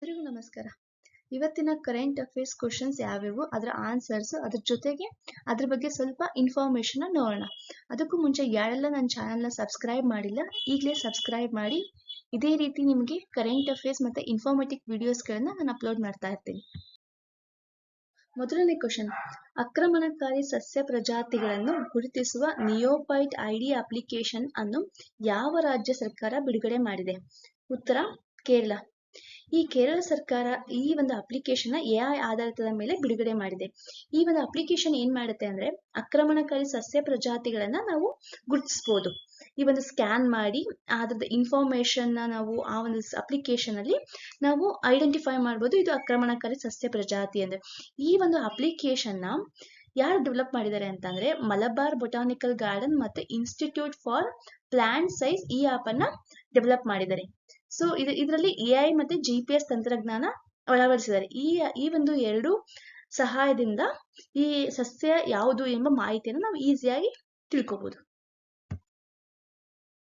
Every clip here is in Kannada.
ಎಲ್ಲರಿಗೂ ನಮಸ್ಕಾರ. ಇವತ್ತಿನ ಕರೆಂಟ್ ಅಫೇರ್ಸ್ ಕ್ವಶನ್ಸ್ ಯಾವ್ಯಾವು, ಅದರ ಆನ್ಸರ್ಸ್, ಅದ್ರ ಜೊತೆಗೆ ಅದ್ರ ಬಗ್ಗೆ ಸ್ವಲ್ಪ ಇನ್ಫಾರ್ಮೇಶನ್ ನೋಡೋಣ. ಅದಕ್ಕೂ ಮುಂಚೆ ಯಾರೆಲ್ಲ ನನ್ನ ಚಾನಲ್ನ ಸಬ್ಸ್ಕ್ರೈಬ್ ಮಾಡಿಲ್ಲ, ಈಗಲೇ ಸಬ್ಸ್ಕ್ರೈಬ್ ಮಾಡಿ. ಇದೇ ರೀತಿ ನಿಮಗೆ ಕರೆಂಟ್ ಅಫೇರ್ಸ್ ಮತ್ತೆ ಇನ್ಫಾರ್ಮೇಟಿವ್ ವಿಡಿಯೋಸ್ಗಳನ್ನ ನಾನು ಅಪ್ಲೋಡ್ ಮಾಡ್ತಾ ಇರ್ತೀನಿ. ಮೊದಲನೇ ಕ್ವಶನ್, ಆಕ್ರಮಣಕಾರಿ ಸಸ್ಯ ಪ್ರಜಾತಿಗಳನ್ನು ಗುರುತಿಸುವ ನಿಯೋಫೈಟ್ ಐಡಿ ಅಪ್ಲಿಕೇಶನ್ ಅನ್ನು ಯಾವ ರಾಜ್ಯ ಸರ್ಕಾರ ಬಿಡುಗಡೆ ಮಾಡಿದೆ? ಉತ್ತರ ಕೇರಳ. ಈ ಕೇರಳ ಸರ್ಕಾರ ಈ ಒಂದು ಅಪ್ಲಿಕೇಶನ್ ಎಐ ಆಧಾರಿತದ ಮೇಲೆ ಬಿಡುಗಡೆ ಮಾಡಿದೆ. ಈ ಒಂದು ಅಪ್ಲಿಕೇಶನ್ ಏನ್ ಮಾಡುತ್ತೆ ಅಂದ್ರೆ, ಆಕ್ರಮಣಕಾರಿ ಸಸ್ಯ ಪ್ರಜಾತಿಗಳನ್ನ ನಾವು ಗುರುತಿಸಬಹುದು. ಈ ಒಂದು ಸ್ಕ್ಯಾನ್ ಮಾಡಿ ಅದ್ರದ್ದು ಇನ್ಫಾರ್ಮೇಶನ್ ನಾವು ಆ ಒಂದು ಅಪ್ಲಿಕೇಶನ್ ಅಲ್ಲಿ ನಾವು ಐಡೆಂಟಿಫೈ ಮಾಡಬಹುದು, ಇದು ಆಕ್ರಮಣಕಾರಿ ಸಸ್ಯ ಪ್ರಜಾತಿ ಅಂದ್ರೆ. ಈ ಒಂದು ಅಪ್ಲಿಕೇಶನ್ ನ ಯಾರು ಡೆವಲಪ್ ಮಾಡಿದ್ದಾರೆ ಅಂತಂದ್ರೆ, ಮಲಬಾರ್ ಬೊಟಾನಿಕಲ್ ಗಾರ್ಡನ್ ಮತ್ತೆ ಇನ್ಸ್ಟಿಟ್ಯೂಟ್ ಫಾರ್ ಪ್ಲಾಂಟ್ ಸೈನ್ಸ್ ಈ ಆಪ್ ಅನ್ನ ಡೆವಲಪ್ ಮಾಡಿದ್ದಾರೆ. ಸೊ ಇದರಲ್ಲಿ ಎಐ ಮತ್ತೆ GPS ತಂತ್ರಜ್ಞಾನ ಅಳವಡಿಸಿದ್ದಾರೆ. ಈ ಒಂದು ಎರಡು ಸಹಾಯದಿಂದ ಈ ಸಸ್ಯ ಯಾವುದು ಎಂಬ ಮಾಹಿತಿಯನ್ನು ನಾವು ಈಸಿಯಾಗಿ ತಿಳ್ಕೋಬಹುದು.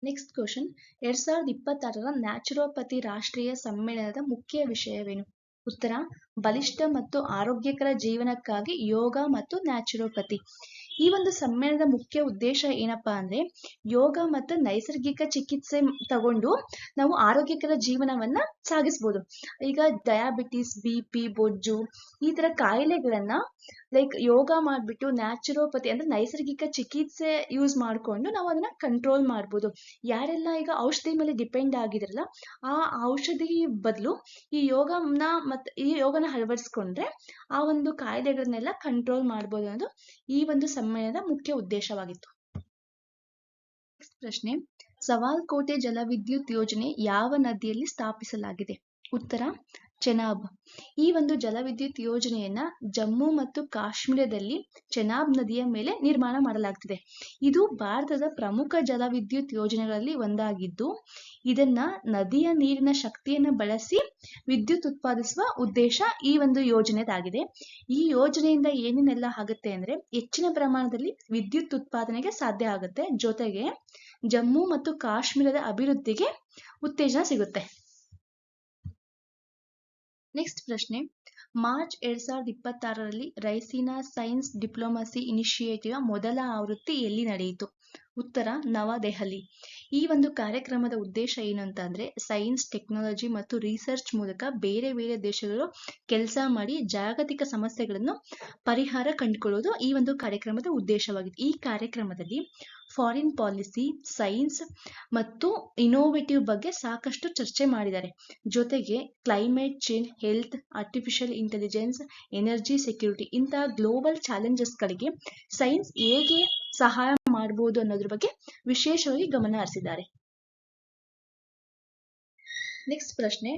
ನೆಕ್ಸ್ಟ್ ಕ್ವಶನ್, 2026ರ ನ್ಯಾಚುರೋಪತಿ ರಾಷ್ಟ್ರೀಯ ಸಮ್ಮೇಳನದ ಮುಖ್ಯ ವಿಷಯವೇನು? ಉತ್ತರ ಬಲಿಷ್ಠ ಮತ್ತು ಆರೋಗ್ಯಕರ ಜೀವನಕ್ಕಾಗಿ ಯೋಗ ಮತ್ತು ನ್ಯಾಚುರೋಪತಿ. ಈ ಒಂದು ಸಮ್ಮೇಳನದ ಮುಖ್ಯ ಉದ್ದೇಶ ಏನಪ್ಪಾ ಅಂದ್ರೆ, ಯೋಗ ಮತ್ತು ನೈಸರ್ಗಿಕ ಚಿಕಿತ್ಸೆ ತಗೊಂಡು ನಾವು ಆರೋಗ್ಯಕರ ಜೀವನವನ್ನ ಸಾಗಿಸಬಹುದು. ಈಗ ಡಯಾಬಿಟಿಸ್, BP, ಬೊಜ್ಜು ಈ ತರ ಕಾಯಿಲೆಗಳನ್ನ ಯೋಗ ಮಾಡ್ಬಿಟ್ಟು ನ್ಯಾಚುರೋಪತಿ ಅಂದ್ರೆ ನೈಸರ್ಗಿಕ ಚಿಕಿತ್ಸೆ ಯೂಸ್ ಮಾಡ್ಕೊಂಡು ನಾವು ಅದನ್ನ ಕಂಟ್ರೋಲ್ ಮಾಡ್ಬೋದು. ಯಾರೆಲ್ಲ ಈಗ ಔಷಧಿ ಮೇಲೆ ಡಿಪೆಂಡ್ ಆಗಿದ್ರಲ್ಲ, ಆ ಔಷಧಿ ಬದಲು ಈ ಯೋಗನ ಅಳವಡಿಸ್ಕೊಂಡ್ರೆ ಆ ಒಂದು ಕಾಯಿಲೆಗಳನ್ನೆಲ್ಲ ಕಂಟ್ರೋಲ್ ಮಾಡ್ಬೋದು ಅನ್ನೋದು ಈ ಒಂದು ಸಮ್ಮೇಳನದ ಮುಖ್ಯ ಉದ್ದೇಶವಾಗಿತ್ತು. ನೆಕ್ಸ್ಟ್ ಪ್ರಶ್ನೆ, ಸವಾಲ್ಕೋಟೆ ಜಲವಿದ್ಯುತ್ ಯೋಜನೆ ಯಾವ ನದಿಯಲ್ಲಿ ಸ್ಥಾಪಿಸಲಾಗಿದೆ? ಉತ್ತರ ಚೆನಾಬ್. ಈ ಒಂದು ಜಲವಿದ್ಯುತ್ ಯೋಜನೆಯನ್ನ ಜಮ್ಮು ಮತ್ತು ಕಾಶ್ಮೀರದಲ್ಲಿ ಚೆನಾಬ್ ನದಿಯ ಮೇಲೆ ನಿರ್ಮಾಣ ಮಾಡಲಾಗ್ತಿದೆ. ಇದು ಭಾರತದ ಪ್ರಮುಖ ಜಲವಿದ್ಯುತ್ ಯೋಜನೆಗಳಲ್ಲಿ ಒಂದಾಗಿದ್ದು, ಇದನ್ನ ನದಿಯ ನೀರಿನ ಶಕ್ತಿಯನ್ನು ಬಳಸಿ ವಿದ್ಯುತ್ ಉತ್ಪಾದಿಸುವ ಉದ್ದೇಶ ಈ ಒಂದು ಯೋಜನೆದಾಗಿದೆ. ಈ ಯೋಜನೆಯಿಂದ ಏನೇನೆಲ್ಲ ಆಗುತ್ತೆ ಅಂದ್ರೆ, ಹೆಚ್ಚಿನ ಪ್ರಮಾಣದಲ್ಲಿ ವಿದ್ಯುತ್ ಉತ್ಪಾದನೆಗೆ ಸಾಧ್ಯ ಆಗುತ್ತೆ, ಜೊತೆಗೆ ಜಮ್ಮು ಮತ್ತು ಕಾಶ್ಮೀರದ ಅಭಿವೃದ್ಧಿಗೆ ಉತ್ತೇಜನ ಸಿಗುತ್ತೆ. ನೆಕ್ಸ್ಟ್ ಪ್ರಶ್ನೆ, ಮಾರ್ಚ್ 2026ರಲ್ಲಿ ರೈಸಿನಾ ಸೈನ್ಸ್ ಡಿಪ್ಲೊಮಸಿ ಇನಿಷಿಯೇಟಿವ್ ಮೊದಲ ಆವೃತ್ತಿ ಎಲ್ಲಿ ನಡೆಯಿತು? ಉತ್ತರ ನವದೆಹಲಿ. ಈ ಒಂದು ಕಾರ್ಯಕ್ರಮದ ಉದ್ದೇಶ ಏನು ಅಂತ ಅಂದ್ರೆ, ಸೈನ್ಸ್, ಟೆಕ್ನಾಲಜಿ ಮತ್ತು ರಿಸರ್ಚ್ ಮೂಲಕ ಬೇರೆ ಬೇರೆ ದೇಶಗಳು ಕೆಲಸ ಮಾಡಿ ಜಾಗತಿಕ ಸಮಸ್ಯೆಗಳನ್ನು ಪರಿಹಾರ ಕಂಡುಕೊಳ್ಳುವುದು ಈ ಒಂದು ಕಾರ್ಯಕ್ರಮದ ಉದ್ದೇಶವಾಗಿದೆ. ಈ ಕಾರ್ಯಕ್ರಮದಲ್ಲಿ ಫಾರಿನ್ ಪಾಲಿಸಿ, ಸೈನ್ಸ್ ಮತ್ತು ಇನೋವೇಟಿವ್ ಬಗ್ಗೆ ಸಾಕಷ್ಟು ಚರ್ಚೆ ಮಾಡಿದ್ದಾರೆ. ಜೊತೆಗೆ climate change, health, artificial intelligence, energy security ಇಂತಹ ಗ್ಲೋಬಲ್ ಚಾಲೆಂಜಸ್ಗಳಿಗೆ ಸೈನ್ಸ್ ಹೇಗೆ ಸಹಾಯ ಮಾಡಬಹುದು ಅನ್ನೋದ್ರ ಬಗ್ಗೆ ವಿಶೇಷವಾಗಿ ಗಮನ ಹರಿಸಿದ್ದಾರೆ. ನೆಕ್ಸ್ಟ್ ಪ್ರಶ್ನೆ,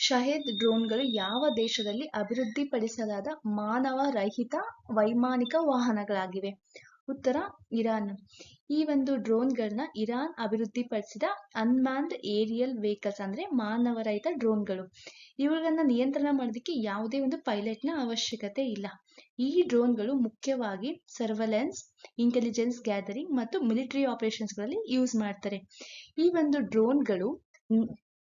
ಶಹೇದ್ ಡ್ರೋನ್ಗಳು ಯಾವ ದೇಶದಲ್ಲಿ ಅಭಿವೃದ್ಧಿಪಡಿಸಲಾದ ಮಾನವ ರಹಿತ ವೈಮಾನಿಕ ವಾಹನಗಳಾಗಿವೆ? ಉತ್ತರ ಇರಾನ್. ಈ ಒಂದು ಡ್ರೋನ್ಗಳನ್ನ ಇರಾನ್ ಅಭಿವೃದ್ಧಿಪಡಿಸಿದ ಅನ್ಮ್ಯಾನ್ಡ್ ಏರಿಯಲ್ ವೆಹಿಕಲ್ಸ್ ಅಂದ್ರೆ ಮಾನವರಹಿತ ಡ್ರೋನ್ಗಳು. ಇವುಗಳನ್ನ ನಿಯಂತ್ರಣ ಮಾಡೋದಕ್ಕೆ ಯಾವುದೇ ಒಂದು ಪೈಲಟ್ನ ಅವಶ್ಯಕತೆ ಇಲ್ಲ. ಈ ಡ್ರೋನ್ಗಳು ಮುಖ್ಯವಾಗಿ ಸರ್ವೆಲೆನ್ಸ್, ಇಂಟೆಲಿಜೆನ್ಸ್ ಗ್ಯಾದರಿಂಗ್ ಮತ್ತು ಮಿಲಿಟರಿ ಆಪರೇಷನ್ಸ್ ಗಳಲ್ಲಿ ಯೂಸ್ ಮಾಡ್ತಾರೆ. ಈ ಒಂದು ಡ್ರೋನ್ಗಳು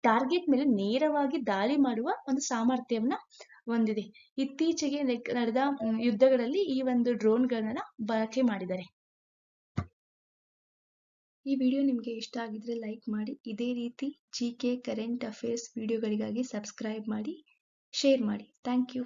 ಟಾರ್ಗೆಟ್ ಮೇಲೆ ನೇರವಾಗಿ ದಾಳಿ ಮಾಡುವ ಒಂದು ಸಾಮರ್ಥ್ಯವನ್ನ ಹೊಂದಿದೆ. ಇತ್ತೀಚೆಗೆ ನಡೆದ ಯುದ್ಧಗಳಲ್ಲಿ ಈ ಒಂದು ಡ್ರೋನ್ಗಳನ್ನ ಬಳಕೆ ಮಾಡಿದ್ದಾರೆ. ಈ ವಿಡಿಯೋ ನಿಮಗೆ ಇಷ್ಟ ಆಗಿದ್ರೆ ಲೈಕ್ ಮಾಡಿ. ಇದೇ ರೀತಿ GK ಕರೆಂಟ್ ಅಫೇರ್ಸ್ ವಿಡಿಯೋಗಳಿಗಾಗಿ ಸಬ್ಸ್ಕ್ರೈಬ್ ಮಾಡಿ, ಶೇರ್ ಮಾಡಿ. Thank you.